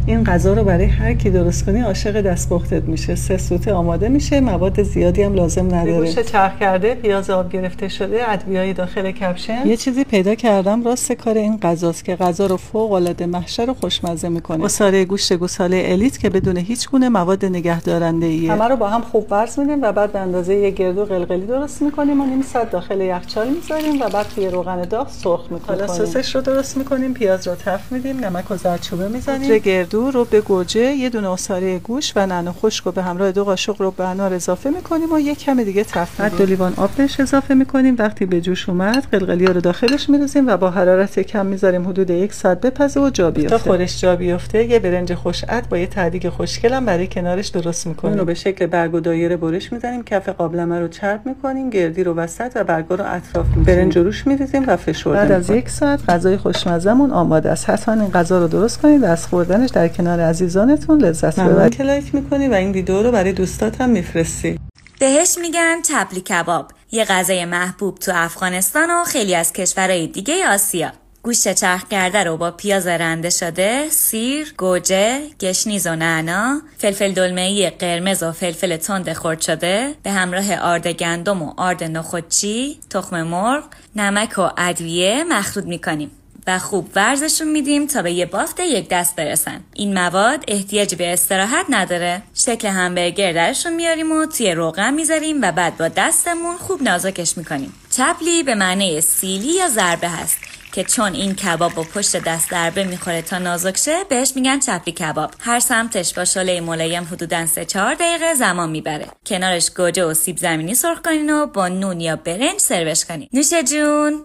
این غذا رو برای هر کی درست کنی عاشق دستپختت میشه. 3 سوته آماده میشه، مواد زیادی هم لازم نداره. گوشت چرخ کرده، پیاز آب گرفته شده، ادویه‌ای داخل کپشن. یه چیزی پیدا کردم راست کار این غذاست که غذا رو فوق‌العاده محشر و خوشمزه میکنه. گوساله گوشت گوساله الیت که بدون هیچ گونه مواد نگهدارنده‌ای. همه رو با هم خوب ورز میدیم و بعد به اندازه یه گردو قلقلی درست میکنیم و نیم ساعت داخل یخچال میذاریم و بعد توی روغن داغ سرخ میکنیم. حالا سسش رو درست میکنیم، پیاز رو تفت میدیم، نمک و زردچوبه میزنیم، گردو رو به گوجه، یه دونه عصاره گوشت و نعنا خشک رو به همراه 2 قاشق رو به انار اضافه میکنیم و یک کم دیگه تفت میدیم. 2 لیوان آب بهش اضافه میکنیم. وقتی به جوش اومد قلقلی‌ها رو داخلش میریزیم و با حرارت کم میذاریم حدود 1 ساعت بپزه و جا بیفته. تا خورش جا بیفته یه برنج خوش‌عطر با یه ته‌دیگ خوشگلم برای کنارش درست میکنیم. اون رو به شکل برگ و دایره برش میزنیم، کف قابلمه رو چرب میکنیم، گردی رو وسط و برگا رو اطراف می‌ریزیم. برنج روش میریزیم و فشرده. بعد از 1 ساعت غذای خوشمزه‌مون آماده است. حتما این غذا رو درست کنید و از خوردنش در کنار عزیزانتون لذت ببرید. که لایک میکنی و این ویدیو رو برای دوستات هم میفرستی. بهش میگن چپلی کباب، یه غذای محبوب تو افغانستان و خیلی از کشورهای دیگه آسیا. گوشت چرخ کرده رو با پیاز رنده شده، سیر، گوجه، گشنیز و نعنا، فلفل دلمه‌ای قرمز و فلفل تند خرد شده به همراه آرد گندم و آرد نخودچی، تخم مرغ، نمک و ادویه مخلوط میکنیم و خوب ورزشون میدیم تا به یه بافت 1 دست برسن. این مواد احتیاج به استراحت نداره. شکل همبرگر درشون میاریم و توی روغن میذاریم و بعد با دستمون خوب نازکش میکنیم. چپلی به معنی سیلی یا ضربه هست که چون این کباب با پشت دست ضربه میخوره تا نازک شه بهش میگن چپلی کباب. هر سمتش با شعله ملایم حدوداً 3-4 دقیقه زمان میبره. کنارش گوجه و سیب زمینی سرخ کنین و با نون یا برنج سروش کنین. نوش جون.